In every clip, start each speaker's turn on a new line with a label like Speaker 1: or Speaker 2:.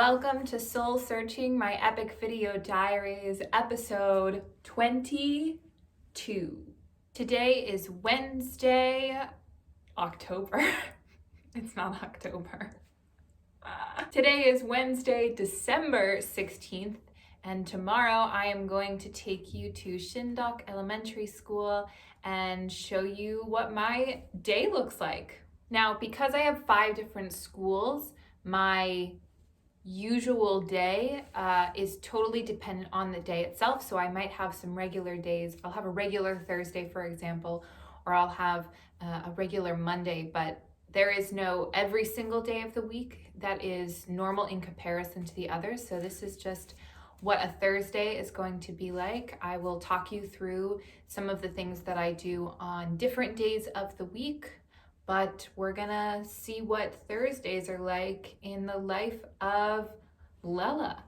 Speaker 1: Welcome to Soul Searching, my epic video diaries, episode 22. Today is Wednesday, October. It's not October. Today is Wednesday, December 16th, and tomorrow I am going to take you to Sindeok Elementary School and show you what my day looks like. Now, because I have 5 different schools, my usual day is totally dependent on the day itself. So I might have some regular days. I'll have a regular Thursday, for example, or I'll have a regular Monday, but there is no every single day of the week that is normal in comparison to the others. So this is just what a Thursday is going to be like. I will talk you through some of the things that I do on different days of the week. But we're gonna see what Thursdays are like in the life of Lela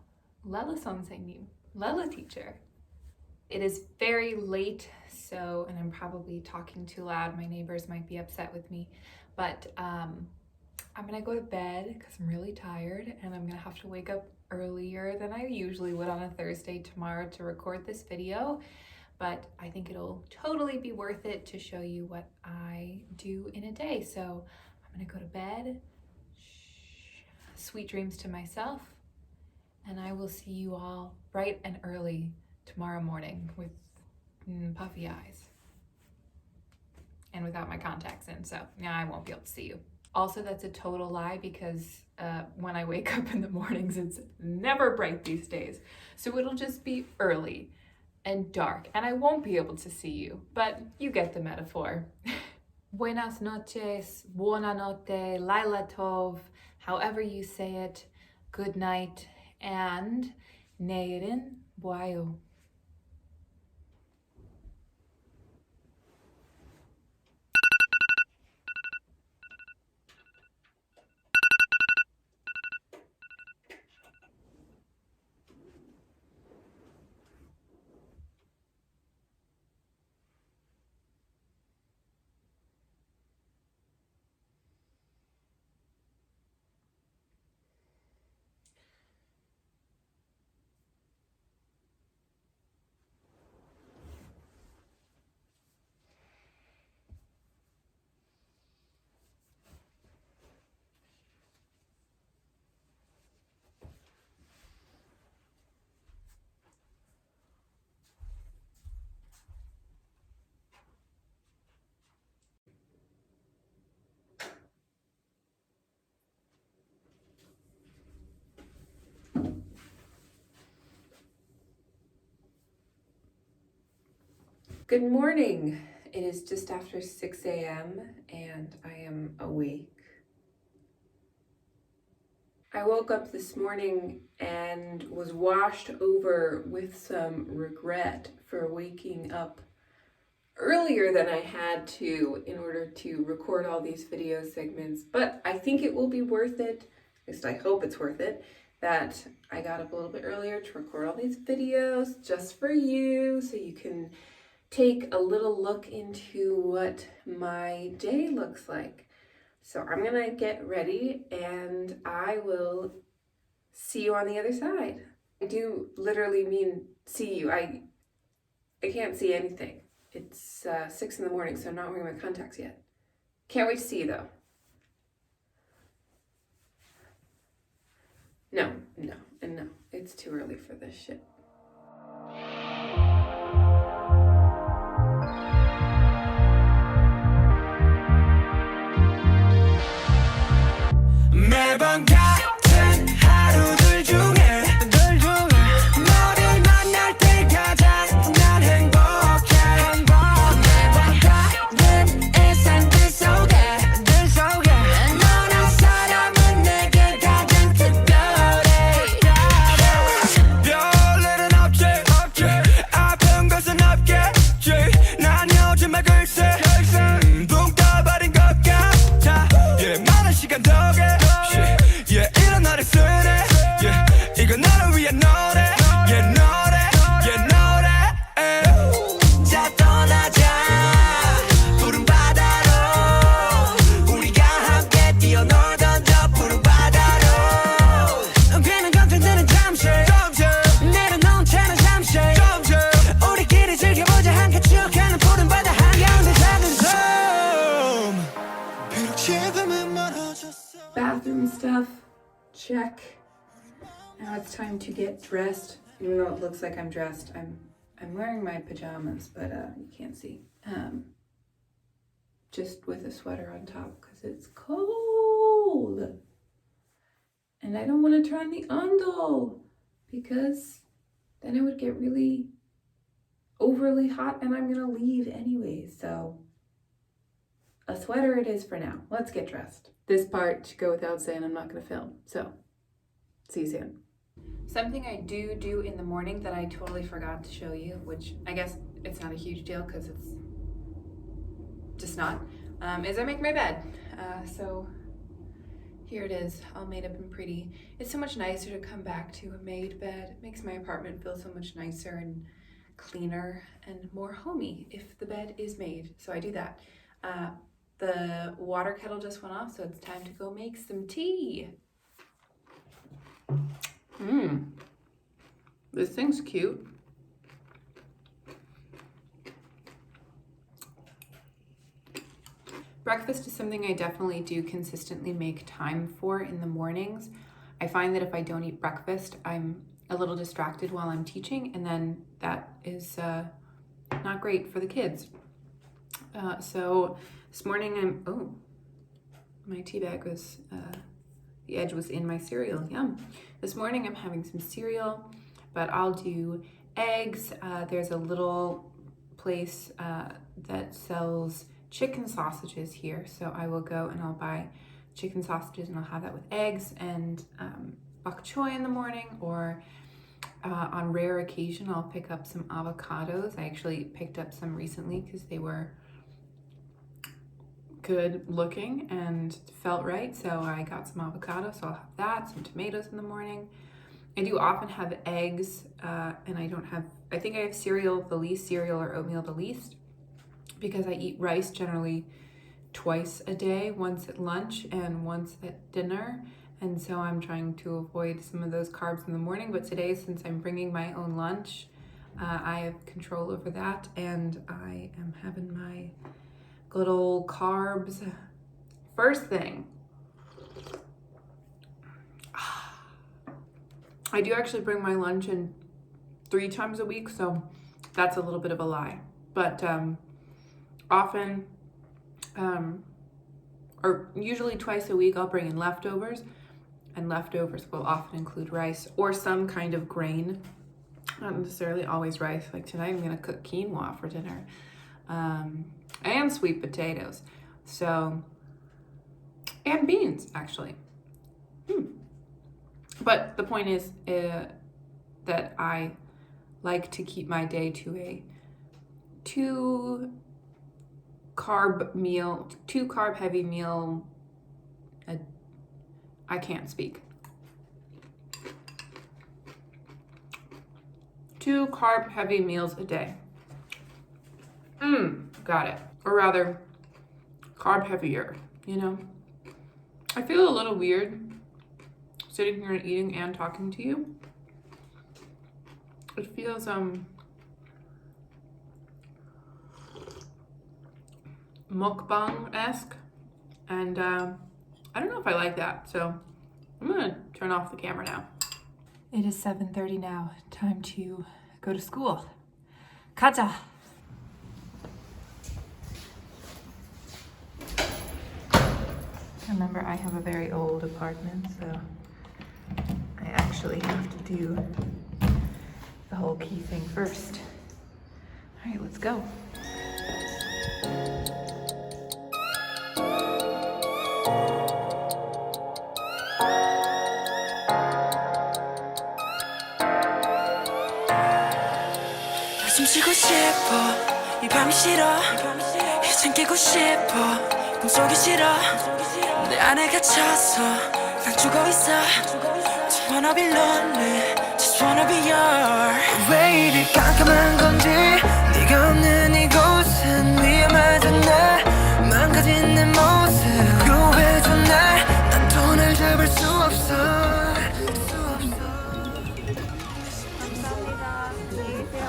Speaker 1: 선생님, Lela teacher. It is very late, and I'm probably talking too loud. My neighbors might be upset with me, but I'm gonna go to bed because I'm really tired and I'm gonna have to wake up earlier than I usually would on a Thursday tomorrow to record this video. But I think it'll totally be worth it to show you what I do in a day. So I'm gonna go to bed, sweet dreams to myself, and I will see you all bright and early tomorrow morning with puffy eyes and without my contacts in, so now I won't be able to see you. Also, that's a total lie because when I wake up in the mornings, it's never bright these days. So it'll just be early and dark, and I won't be able to see you, but you get the metaphor. Buenas noches, buona notte, laila tov, however you say it, good night, and 내일은 보아요. Good morning. It is just after 6 a.m. and I am awake. I woke up this morning and was washed over with some regret for waking up earlier than I had to in order to record all these video segments, but I think it will be worth it, at least I hope it's worth it, that I got up a little bit earlier to record all these videos just for you so you can take a little look into what my day looks like. So I'm gonna get ready and I will see you on the other side. I do literally mean see you. I can't see anything. It's 6 in the morning, so I'm not wearing my contacts yet. Can't wait to see you though. No, it's too early for this shit.
Speaker 2: 매번 같은 하루들 중에 너를 만날 때 가장 난 행복해 매번 다른 일상들 속에 너란 사람은 내게 가장 특별해 별일은 없지 아픈 것은 없겠지 난 요즘에 글쎄 붕 떠버린 것 같아 많은 시간 덕에
Speaker 1: and stuff, check. Now it's time to get dressed. Even though it looks like I'm dressed, I'm wearing my pajamas, but you can't see. Just with a sweater on top because it's cold. And I don't want to turn the ondo because then it would get really overly hot and I'm gonna leave anyway. So a sweater it is for now. Let's get dressed. This part should go without saying, I'm not gonna film. So see you soon. Something I do in the morning that I totally forgot to show you, which I guess it's not a huge deal because it's just not, is I make my bed. So here it is, all made up and pretty. It's so much nicer to come back to a made bed. It makes my apartment feel so much nicer and cleaner and more homey if the bed is made. So I do that. The water kettle just went off, so it's time to go make some tea. This thing's cute. Breakfast is something I definitely do consistently make time for in the mornings. I find that if I don't eat breakfast, I'm a little distracted while I'm teaching, and then that is not great for the kids. So this morning my tea bag was, the edge was in my cereal, yum. This morning I'm having some cereal, but I'll do eggs. There's a little place that sells chicken sausages here, so I will go and I'll buy chicken sausages and I'll have that with eggs and bok choy in the morning, or on rare occasion I'll pick up some avocados. I actually picked up some recently because they were good looking and felt right, so I got some avocado, so I'll have that, some tomatoes in the morning. I do often have eggs, and I think I have cereal the least, cereal or oatmeal the least, because I eat rice generally twice a day, once at lunch and once at dinner, and so I'm trying to avoid some of those carbs in the morning. But today, since I'm bringing my own lunch, I have control over that, and I am having my good old carbs. First thing, I do actually bring my lunch in 3 times a week, so that's a little bit of a lie. But often, or usually twice a week, I'll bring in leftovers, and leftovers will often include rice or some kind of grain. Not necessarily always rice. Like tonight I'm gonna cook quinoa for dinner, and sweet potatoes. So, and beans actually. But the point is that I like to keep my day to a 2 carb heavy meal. I can't speak. 2 carb heavy meals a day. Got it. Or rather, carb heavier, you know? I feel a little weird sitting here and eating and talking to you. It feels mukbang-esque, and I don't know if I like that, so I'm gonna turn off the camera now. It is 7:30 now. Time to go to school. 가자. Remember, I have a very old apartment, so I actually have to do the whole key thing first. All right, let's go.
Speaker 2: 숨쉬고 싶어 이 밤이 싫어 이젠 깨고 싶어 꿈속이 싫어 내 안에 갇혀서 난 죽어있어 Just wanna be lonely Just wanna be yours 왜 이리 깜깜한 건지 네가 없는 이곳은 위험하잖아 망가진 내 모습 구해줘 난 돈을 잡을 수 없어
Speaker 3: 감사합니다. 안녕히 계세요.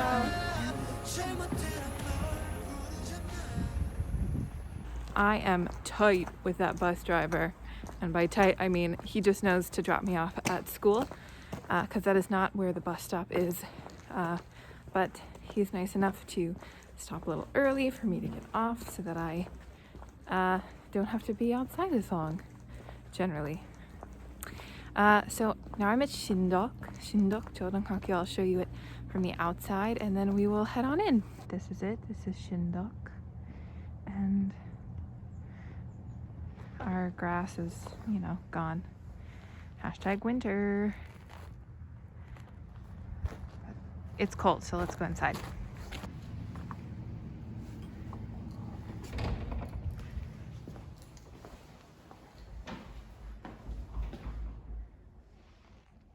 Speaker 1: I am tight with that bus driver. And by tight, I mean he just knows to drop me off at school, because that is not where the bus stop is. But he's nice enough to stop a little early for me to get off so that I don't have to be outside as long, generally. So now I'm at Sindeok Elementary. I'll show you it from the outside and then we will head on in. This is it. This is Sindeok. And our grass is, you know, gone. Hashtag winter. It's cold, so let's go inside.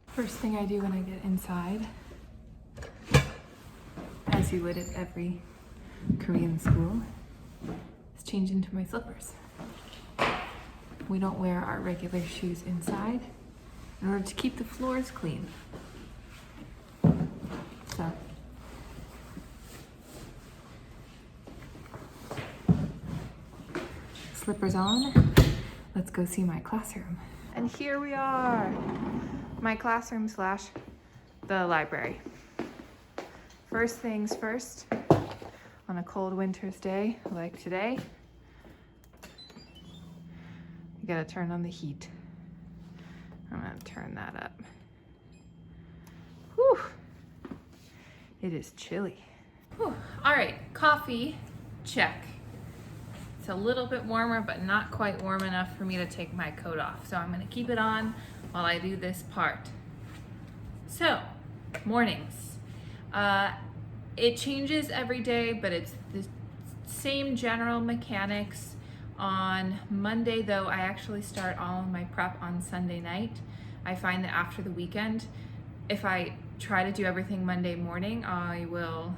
Speaker 1: First thing I do when I get inside, as you would at every Korean school, is change into my slippers. We don't wear our regular shoes inside in order to keep the floors clean. So, slippers on, let's go see my classroom. And here we are, my classroom slash the library. First things first, on a cold winter's day like today, you gotta turn on the heat. I'm gonna turn that up. Whew, it is chilly. Whew. All right, coffee, check. It's a little bit warmer, but not quite warm enough for me to take my coat off. So I'm gonna keep it on while I do this part. So, mornings. It changes every day, but it's the same general mechanics. On Monday though, I actually start all of my prep on Sunday night. I find that after the weekend, if I try to do everything Monday morning, I will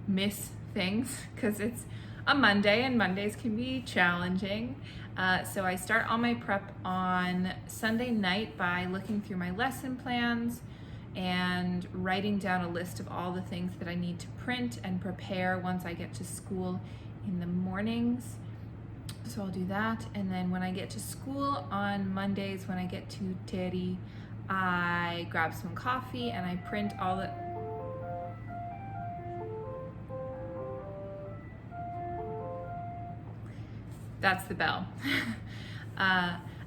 Speaker 1: miss things because it's a Monday and Mondays can be challenging. So I start all my prep on Sunday night by looking through my lesson plans and writing down a list of all the things that I need to print and prepare once I get to school in the mornings. So I'll do that, and then when I get to school on Mondays, when I get to Teri, I grab some coffee and I print all the that's the bell.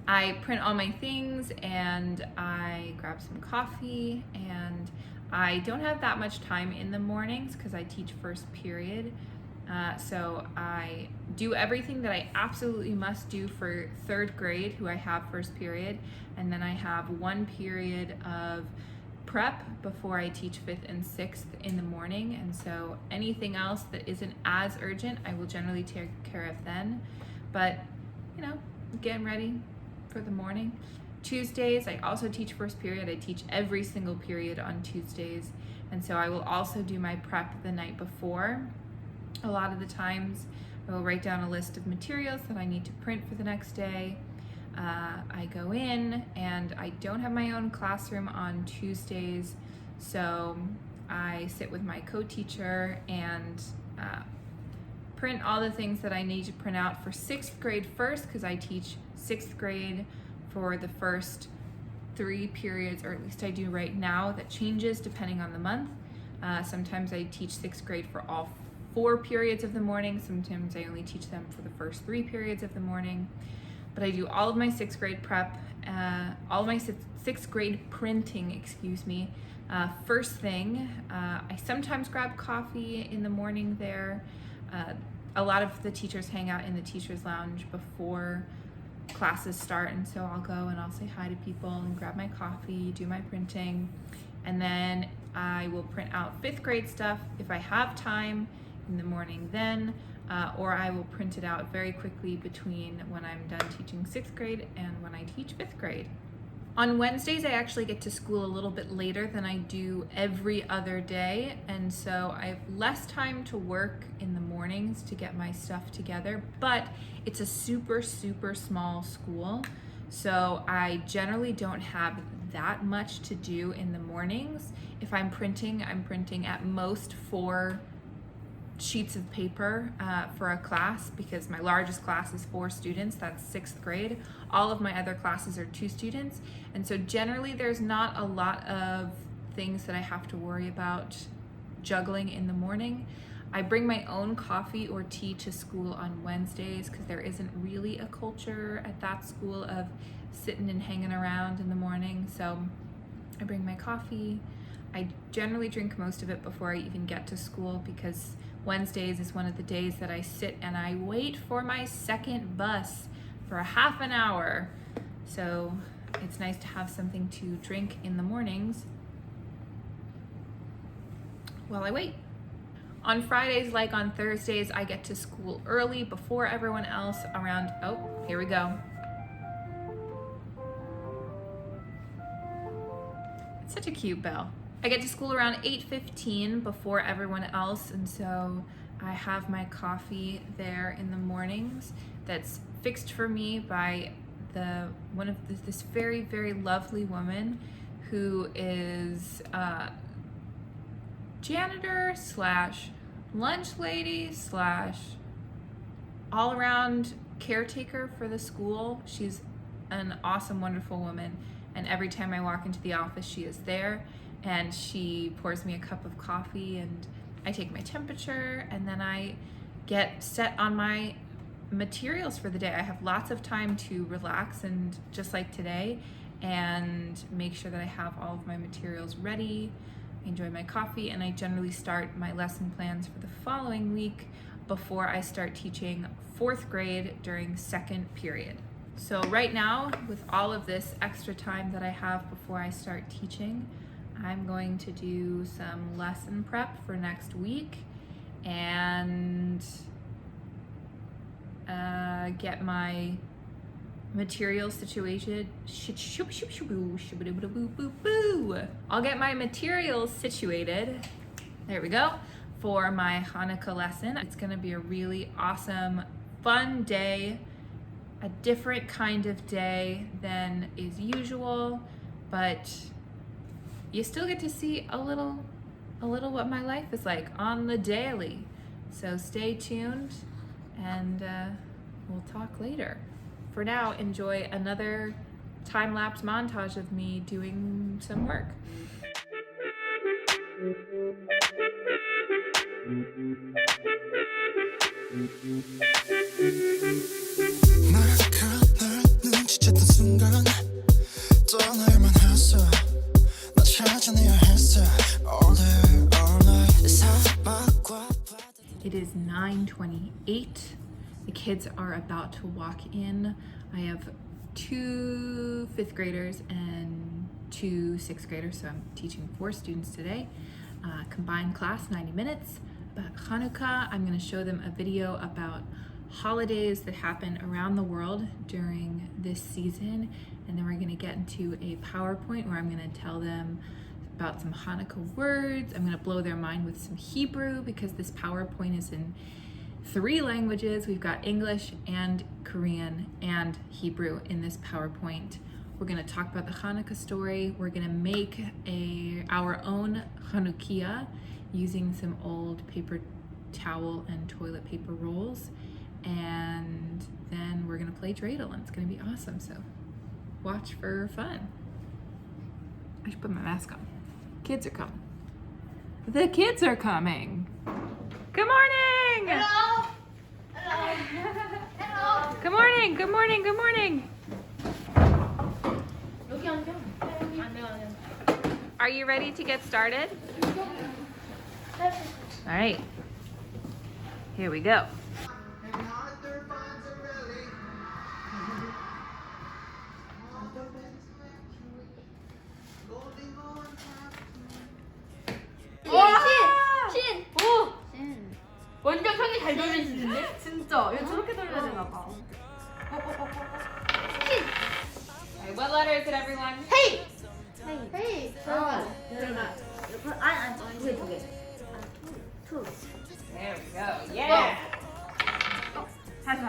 Speaker 1: I print all my things and I grab some coffee, and I don't have that much time in the mornings because I teach first period. So I do everything that I absolutely must do for third grade, who I have first period, and then I have 1 period of prep before I teach 5th and 6th in the morning. And so anything else that isn't as urgent, I will generally take care of then. But, you know, getting ready for the morning. Tuesdays, I also teach first period. I teach every single period on Tuesdays. And so I will also do my prep the night before. A lot of the times I will write down a list of materials that I need to print for the next day. I go in, and I don't have my own classroom on Tuesdays, so I sit with my co-teacher and print all the things that I need to print out for 6th grade first, because I teach 6th grade for the first 3 periods, or at least I do right now. That changes depending on the month. Sometimes I teach 6th grade for all 4 periods of the morning. Sometimes I only teach them for the first 3 periods of the morning. But I do all of my 6th grade prep, all of my 6th grade printing, first thing. I sometimes grab coffee in the morning there. A lot of the teachers hang out in the teacher's lounge before classes start, and so I'll go and I'll say hi to people and grab my coffee, do my printing, and then I will print out 5th grade stuff if I have time in the morning then, or I will print it out very quickly between when I'm done teaching 6th grade and when I teach 5th grade. On Wednesdays, I actually get to school a little bit later than I do every other day, and so I have less time to work in the mornings to get my stuff together, but it's a super, super small school, so I generally don't have that much to do in the mornings. If I'm printing at most 4 sheets of paper for a class because my largest class is 4 students. That's 6th grade. All of my other classes are 2 students. And so generally there's not a lot of things that I have to worry about juggling in the morning. I bring my own coffee or tea to school on Wednesdays because there isn't really a culture at that school of sitting and hanging around in the morning. So I bring my coffee. I generally drink most of it before I even get to school because Wednesdays is one of the days that I sit and I wait for my second bus for a half an hour. So it's nice to have something to drink in the mornings while I wait. On Fridays, like on Thursdays, I get to school early before everyone else around, oh, here we go. It's such a cute bell. I get to school around 8:15 before everyone else, and so I have my coffee there in the mornings that's fixed for me by this very, very lovely woman who is janitor / lunch lady / all around caretaker for the school. She's an awesome, wonderful woman, and every time I walk into the office, she is there. And she pours me a cup of coffee and I take my temperature and then I get set on my materials for the day. I have lots of time to relax and just like today and make sure that I have all of my materials ready. I enjoy my coffee and I generally start my lesson plans for the following week before I start teaching 4th grade during 2nd period. So right now, with all of this extra time that I have before I start teaching, I'm going to do some lesson prep for next week and get my materials situated. I'll get my materials situated, there we go, for my Channukah lesson. It's gonna be a really awesome, fun day, a different kind of day than is usual, but you still get to see a little what my life is like on the daily. So stay tuned and we'll talk later. For now, enjoy another time-lapse montage of me doing some work. It is 9:28. The kids are about to walk in. I have 2 5th graders and 2 6th graders, so I'm teaching 4 students today. Combined class, 90 minutes. About Channukah, I'm going to show them a video about holidays that happen around the world during this season, and then we're going to get into a PowerPoint where I'm going to tell them about some Channukah words. I'm going to blow their mind with some Hebrew because this PowerPoint is in 3 languages. We've got English and Korean and Hebrew in this PowerPoint. We're going to talk about the Channukah story. We're going to make our own Chanukiah using some old paper towel and toilet paper rolls. And then we're going to play dreidel and it's going to be awesome. So watch for fun. I should put my mask on. Kids are coming. The kids are coming. Good morning.
Speaker 3: Hello. Hello. Hello.
Speaker 1: Good morning. Good morning. Good morning.
Speaker 3: 여기 앉아. 안 돼.
Speaker 1: Are you ready to get started? All right. Here we go.
Speaker 3: 신! 오! 완전 편이 잘 돌리시는데? 진짜 왜 저렇게 돌려야 되나 봐. 신!
Speaker 1: Alright, what letter is it, everyone?
Speaker 3: 헤이! 헤이! 들어가. 아니, 두 개. 투.
Speaker 1: There we go. Yeah.
Speaker 3: 다시.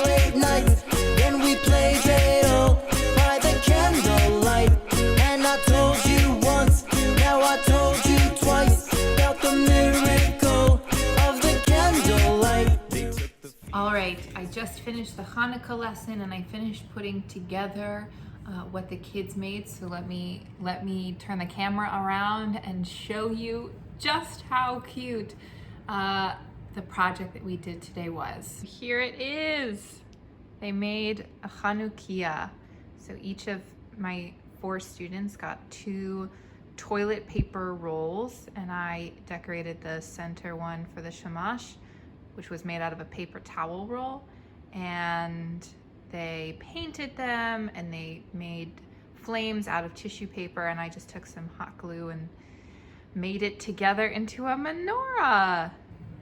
Speaker 2: Late night when we play dreidel by the candlelight, and I
Speaker 1: just finished the Channukah lesson and I finished putting together what the kids made. So let me turn the camera around and show you just how cute the project that we did today was. Here it is. They made a Chanukiah. So each of my 4 students got 2 toilet paper rolls, and I decorated the center one for the shamash, which was made out of a paper towel roll. And they painted them and they made flames out of tissue paper, and I just took some hot glue and made it together into a menorah.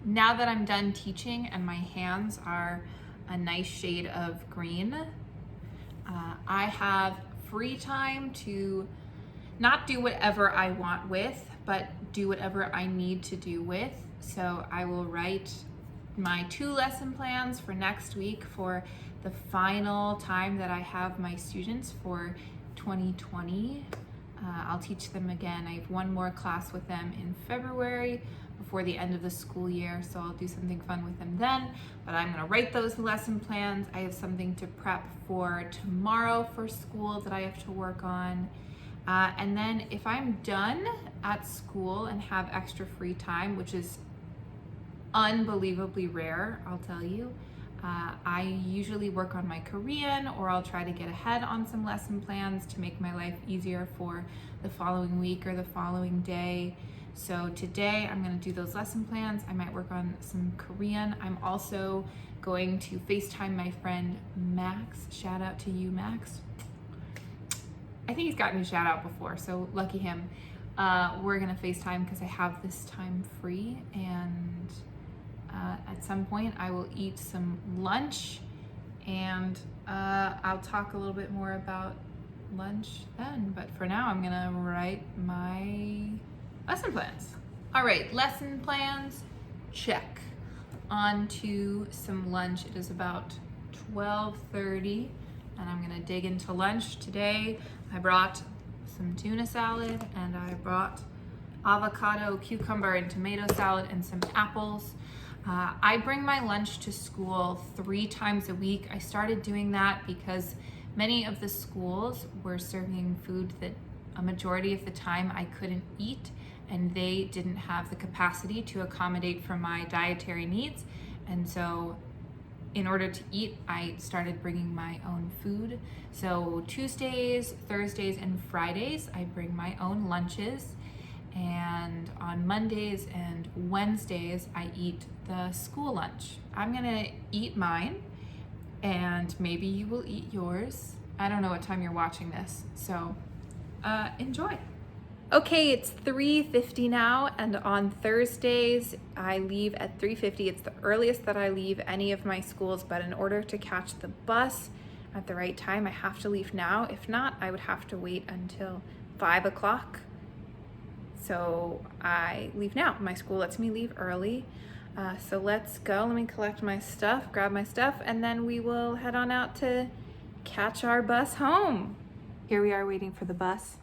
Speaker 1: Now that I'm done teaching and my hands are a nice shade of green, I have free time to not do whatever I want with, but do whatever I need to do with. So I will write my 2 lesson plans for next week for the final time that I have my students for 2020. I'll teach them again. I have 1 more class with them in February before the end of the school year, so I'll do something fun with them then. But I'm gonna write those lesson plans. I have something to prep for tomorrow for school that I have to work on. And then if I'm done at school and have extra free time, which is unbelievably rare, I'll tell you, I usually work on my Korean, or I'll try to get ahead on some lesson plans to make my life easier for the following week or the following day. So today I'm going to do those lesson plans. I might work on some Korean. I'm also going to FaceTime my friend Max. Shout out to you, Max. I think he's gotten a shout out before, so lucky him. We're going to FaceTime because I have this time free, and at some point I will eat some lunch, and I'll talk a little bit more about lunch then. But for now, I'm gonna write my lesson plans. All right, lesson plans, check. On to some lunch. It is about 12:30, and I'm gonna dig into lunch. Today, I brought some tuna salad, and I brought avocado, cucumber, and tomato salad, and some apples. I bring my lunch to school 3 times a week. I started doing that because many of the schools were serving food that a majority of the time I couldn't eat, and they didn't have the capacity to accommodate for my dietary needs. And so in order to eat, I started bringing my own food. So Tuesdays, Thursdays, and Fridays, I bring my own lunches. And on Mondays and Wednesdays, I eat the school lunch. I'm gonna eat mine, and maybe you will eat yours. I don't know what time you're watching this, so enjoy. Okay, it's 3:50 now, and on Thursdays, I leave at 3:50. It's the earliest that I leave any of my schools, but in order to catch the bus at the right time, I have to leave now. If not, I would have to wait until 5 o'clock. So I leave now. My school lets me leave early. So let's go. Let me collect my stuff, grab my stuff, and then we will head on out to catch our bus home. Here we are waiting for the bus.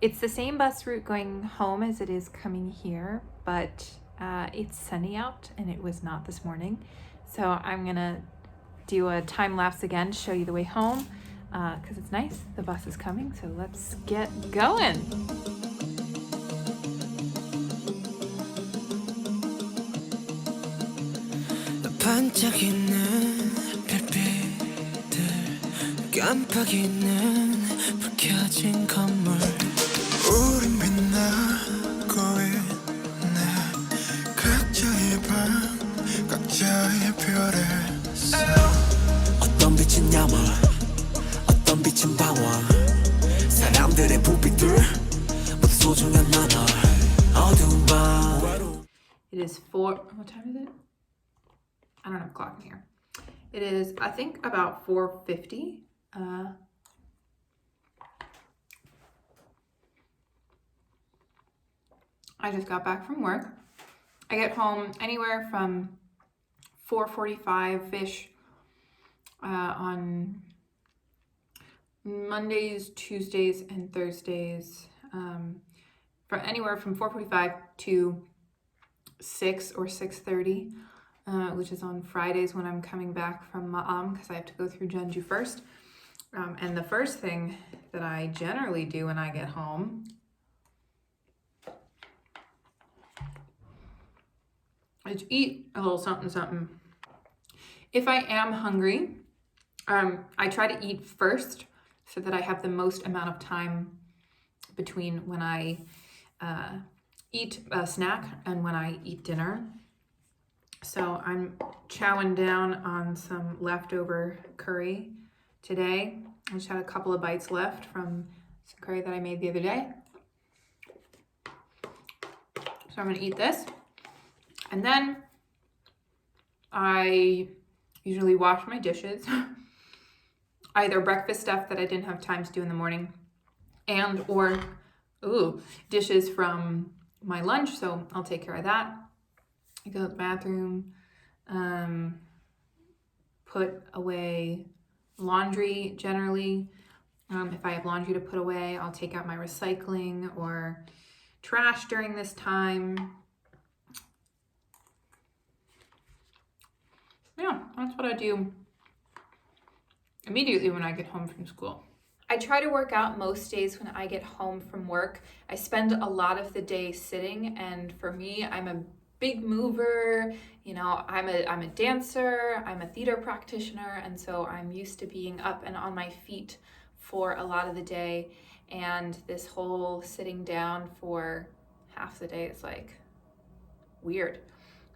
Speaker 1: It's the same bus route going home as it is coming here, but it's sunny out and it was not this morning. So I'm gonna do a time lapse again to show you the way home because it's nice. The bus is coming, so let's get going.
Speaker 2: 반짝이는 별빛들 깜빡이는 불 켜진 건물 우린 빛나고 있네 각자의 방 각자의 별에서 어떤 빛은 야망 어떤 빛은 방황 사람들의 불빛들 모두 소중한 나날 어두운 밤.
Speaker 1: It is 4, what time is it? I don't have a clock in here. It is, I think, about 4:50. I just got back from work. I get home anywhere from 4:45-ish on Mondays, Tuesdays, and Thursdays. For anywhere from 4:45 to 6 or 6:30. which is on Fridays when I'm coming back from Ma'am because I have to go through Jeonju first. And the first thing that I generally do when I get home is eat a little something something. If I am hungry, I try to eat first so that I have the most amount of time between when I eat a snack and when I eat dinner. So I'm chowing down on some leftover curry today. I just had a couple of bites left from some curry that I made the other day. So I'm gonna eat this. And then I usually wash my dishes. Either breakfast stuff that I didn't have time to do in the morning or dishes from my lunch. So I'll take care of that. I go to the bathroom, put away laundry generally. If I have laundry to put away, I'll take out my recycling or trash during this time. Yeah, that's what I do immediately when I get home from school. I try to work out most days when I get home from work. I spend a lot of the day sitting, and for me, I'm a big mover. You know, I'm a dancer, I'm a theater practitioner, and so I'm used to being up and on my feet for a lot of the day. And this whole sitting down for half the day is like weird.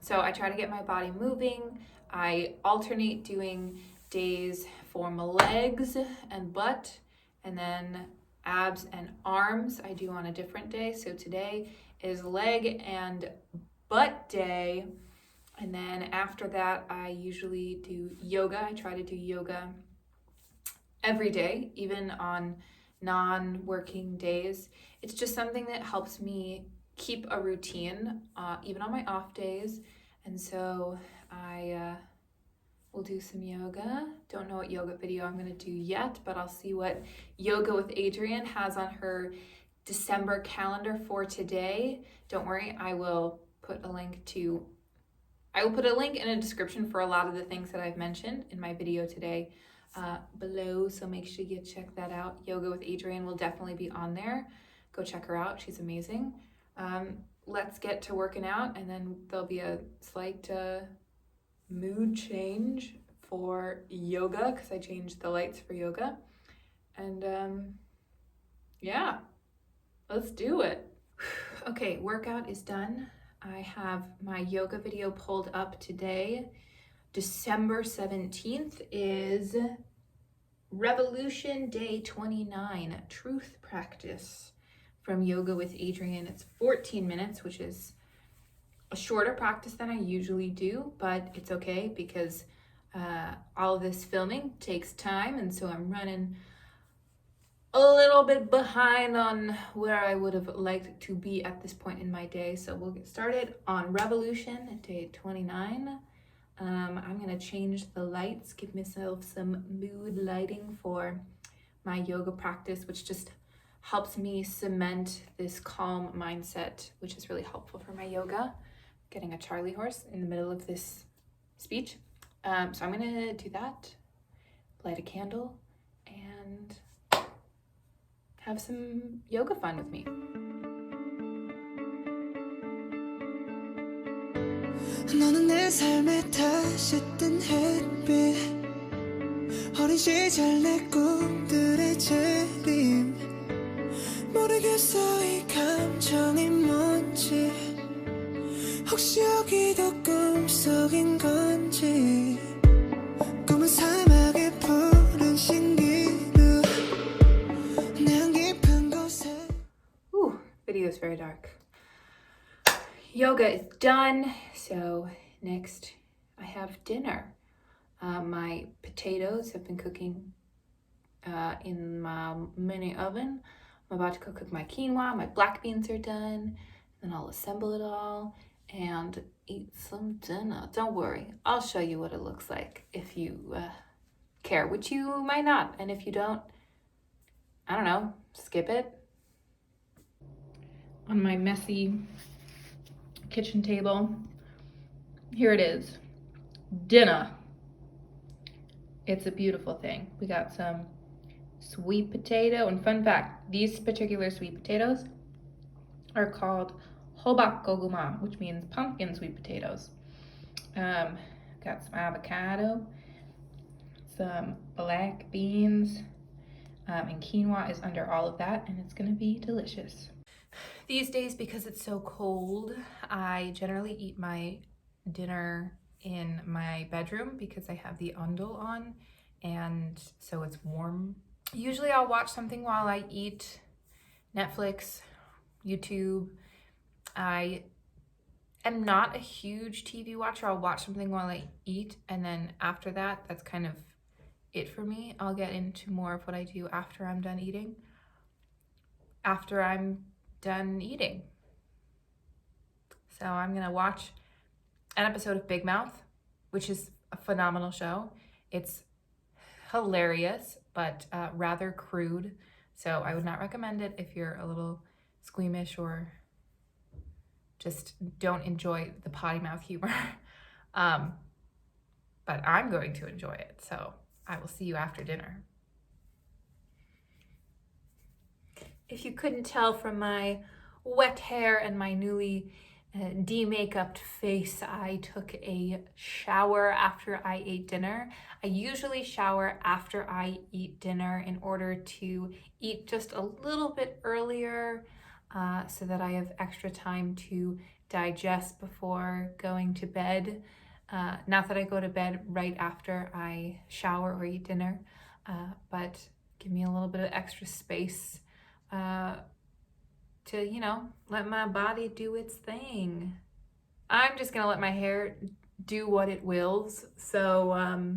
Speaker 1: So I try to get my body moving. I alternate doing days for my legs and butt, and then abs and arms I do on a different day. So today is leg and butt day. And then after that, I usually do yoga. I try to do yoga every day, even on non-working days. It's just something that helps me keep a routine, even on my off days. And so I will do some yoga. Don't know what yoga video I'm gonna do yet, but I'll see what Yoga with Adrienne has on her December calendar for today. Don't worry, I will put a link in a description for a lot of the things that I've mentioned in my video today below, so make sure you check that out. Yoga with Adrienne will definitely be on there. Go check her out, she's amazing. Let's get to working out, and then there'll be a slight mood change for yoga because I changed the lights for yoga. And yeah, let's do it. Okay, workout is done. I have my yoga video pulled up today. December 17th is Revolution Day 29, Truth Practice from Yoga with Adrienne. It's 14 minutes, which is a shorter practice than I usually do, but it's okay because all of this filming takes time, and so I'm running a little bit behind on where I would have liked to be at this point in my day. So we'll get started on Revolution Day 29. I'm gonna change the lights, give myself some mood lighting for my yoga practice, which just helps me cement this calm mindset, which is really helpful for my yoga. Getting a Charlie horse in the middle of this speech. So I'm gonna do that, light a candle, and have some yoga fun with me.
Speaker 2: 너는 내 삶에 다시 뜬 햇빛 어린 시절 내 꿈들의 재림 모르겠어 이 감정이 뭔지 혹시 여기도 꿈속인 건지 꿈은 사막의 푸른 신기루 내 깊은 곳에
Speaker 1: Ooh, video is very dark. Yoga is done, so next I have dinner. My potatoes have been cooking in my mini oven. I'm about to go cook my quinoa. My black beans are done. Then I'll assemble it all and eat some dinner. Don't worry, I'll show you what it looks like if you care, which you might not. And if you don't, I don't know, skip it. On my messy kitchen table, here it is. dinner. It's a beautiful thing. We got some sweet potato, and fun fact, these particular sweet potatoes are called hobak goguma, which means pumpkin sweet potatoes. Got some avocado, some black beans, and quinoa is under all of that, and it's gonna be delicious. These days, because it's so cold, I generally eat my dinner in my bedroom because I have the ondol on, and so it's warm. Usually I'll watch something while I eat, Netflix, YouTube. I am not a huge TV watcher. I'll watch something while I eat, and then after that, that's kind of it for me. I'll get into more of what I do after I'm done eating. After I'm done eating. So I'm gonna watch an episode of Big Mouth, which is a phenomenal show. It's hilarious, but rather crude. So I would not recommend it if you're a little squeamish or just don't enjoy the potty mouth humor. But I'm going to enjoy it. So I will see you after dinner. If you couldn't tell from my wet hair and my newly de-makeuped face, I took a shower after I ate dinner. I usually shower after I eat dinner in order to eat just a little bit earlier so that I have extra time to digest before going to bed. Not that I go to bed right after I shower or eat dinner, but give me a little bit of extra space to, you know, let my body do its thing. I'm just gonna let my hair do what it wills. So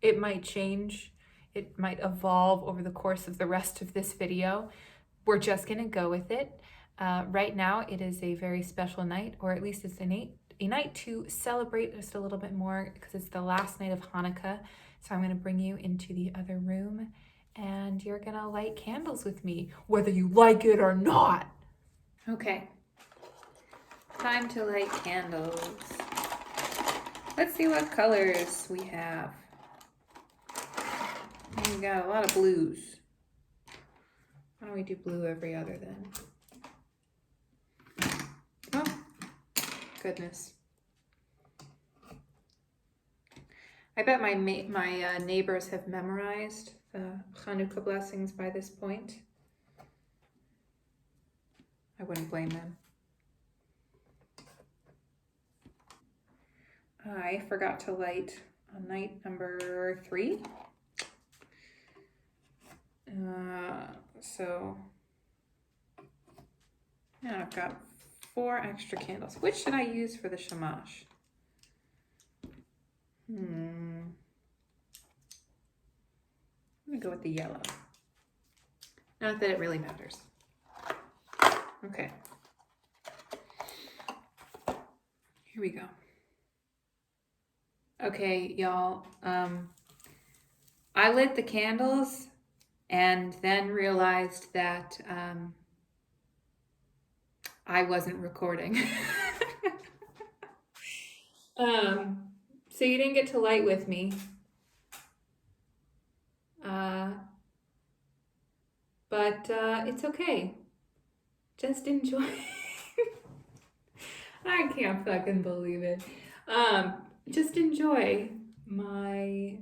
Speaker 1: it might change. It might evolve over the course of the rest of this video. We're just gonna go with it. Right now, it is a very special night, or at least it's a night to celebrate just a little bit more because it's the last night of Hanukkah. So I'm gonna bring you into the other room and you're gonna light candles with me, whether you like it or not. Okay, time to light candles. Let's see what colors we have. We got a lot of blues. Why don't we do blue every other then? Oh, goodness. I bet my neighbors have memorized the Channukah blessings by this point. I wouldn't blame them. I forgot to light on night number 3. So now I've got 4 extra candles. Which should I use for the shamash? I'm gonna go with the yellow. Not that it really matters. Okay. Here we go. Okay, y'all. I lit the candles and then realized that I wasn't recording. So you didn't get to light with me. But it's okay. Just enjoy. I can't fucking believe it. Just enjoy my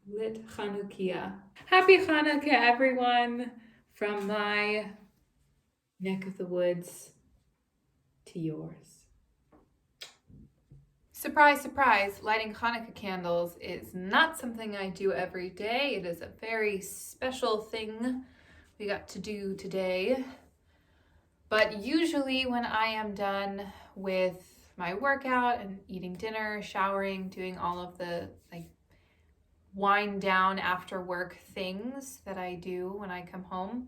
Speaker 1: lit Chanukiah. Happy Hanukkah, everyone, from my neck of the woods to yours. Surprise, surprise, lighting Hanukkah candles is not something I do every day. It is a very special thing we got to do today. But usually when I am done with my workout and eating dinner, showering, doing all of the like wind down after work things that I do when I come home,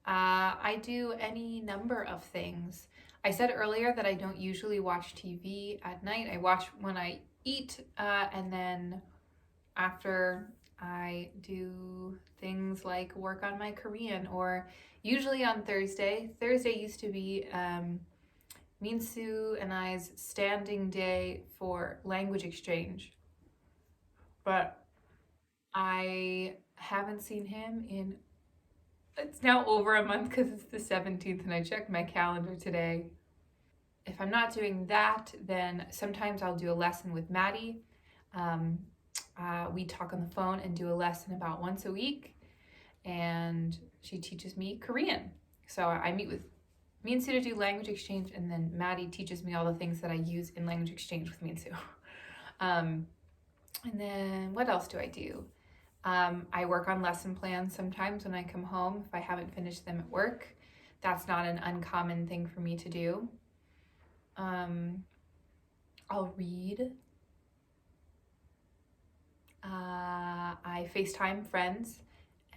Speaker 1: I do any number of things. I said earlier that I don't usually watch TV at night. I watch when I eat, and then after I do things like work on my Korean, or usually on Thursday. Thursday used to be Minsu and I's standing day for language exchange. but I haven't seen him in, it's now over a month because it's the 17th and I checked my calendar today. If I'm not doing that, then sometimes I'll do a lesson with Maddie. We talk on the phone and do a lesson about once a week, and she teaches me Korean. So I meet with me and Sue to do language exchange, and then Maddie teaches me all the things that I use in language exchange with me and Sue. And then what else do I do? I work on lesson plans sometimes when I come home if I haven't finished them at work. That's not an uncommon thing for me to do. I'll read. I FaceTime friends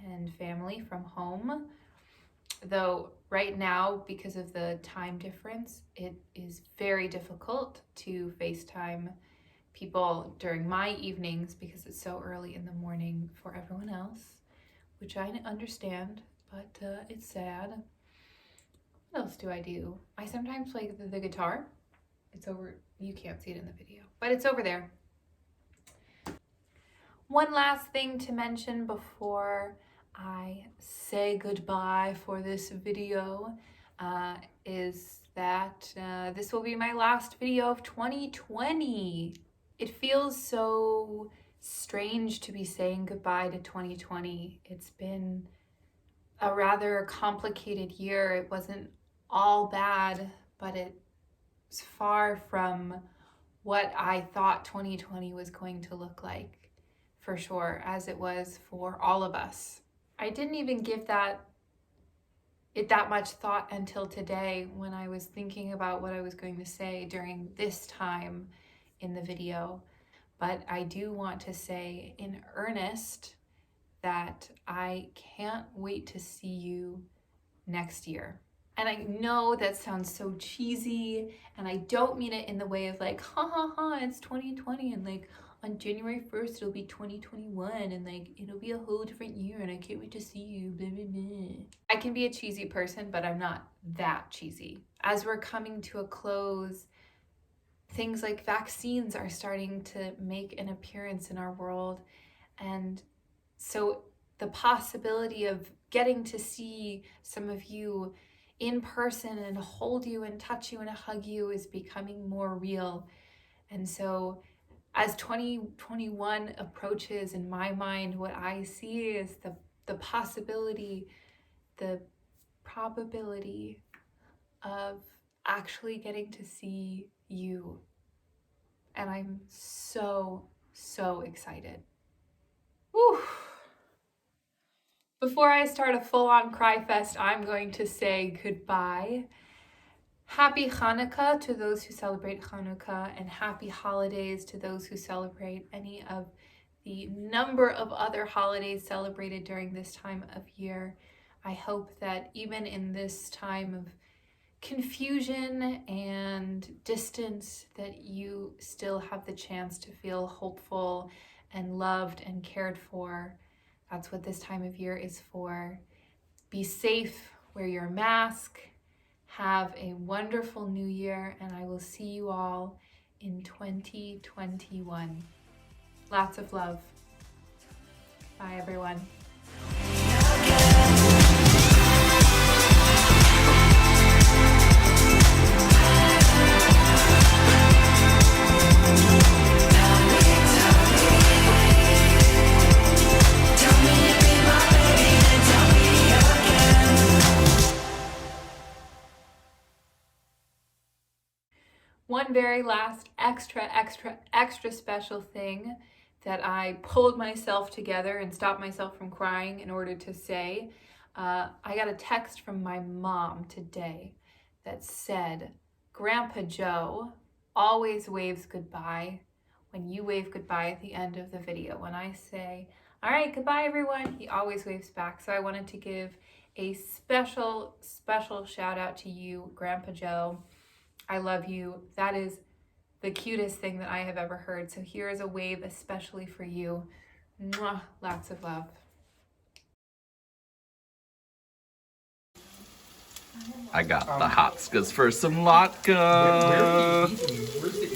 Speaker 1: and family from home. Though right now, because of the time difference, it is very difficult to FaceTime people during my evenings because it's so early in the morning for everyone else, which I understand, but it's sad. What else do I do? I sometimes play the guitar. It's over, you can't see it in the video, but it's over there. One last thing to mention before I say goodbye for this video is that this will be my last video of 2020. It feels so strange to be saying goodbye to 2020. It's been a rather complicated year. It wasn't all bad, but it's far from what I thought 2020 was going to look like, for sure, as it was for all of us. I didn't even give it that much thought until today when I was thinking about what I was going to say during this time in the video. But I do want to say in earnest that I can't wait to see you next year. And I know that sounds so cheesy, and I don't mean it in the way of like, ha ha ha, it's 2020, and like on January 1st, it'll be 2021, and like, it'll be a whole different year, and I can't wait to see you, blah, blah, blah. I can be a cheesy person, but I'm not that cheesy. As we're coming to a close, things like vaccines are starting to make an appearance in our world. And so the possibility of getting to see some of you in person and hold you and touch you and hug you is becoming more real. And so as 2021 approaches, in my mind, what I see is the possibility, the probability of actually getting to see you. And I'm so, so excited. Whew. Before I start a full-on cry fest, I'm going to say goodbye. Happy Hanukkah to those who celebrate Hanukkah, and happy holidays to those who celebrate any of the number of other holidays celebrated during this time of year. I hope that even in this time of confusion and distance, that you still have the chance to feel hopeful and loved and cared for. That's what this time of year is for. Be safe, wear your mask, have a wonderful new year, and I will see you all in 2021. Lots of love. Bye, everyone. One very last extra special thing that I pulled myself together and stopped myself from crying in order to say. I got a text from my mom today that said, Grandpa Joe always waves goodbye when you wave goodbye at the end of the video. When I say, all right, goodbye everyone, he always waves back. So I wanted to give a special shout out to you, Grandpa Joe. I love you. That is the cutest thing that I have ever heard. So here is a wave especially for you. Mwah, lots of love.
Speaker 4: I got the Hotskis for some latke.
Speaker 5: Where are we eating? Where's the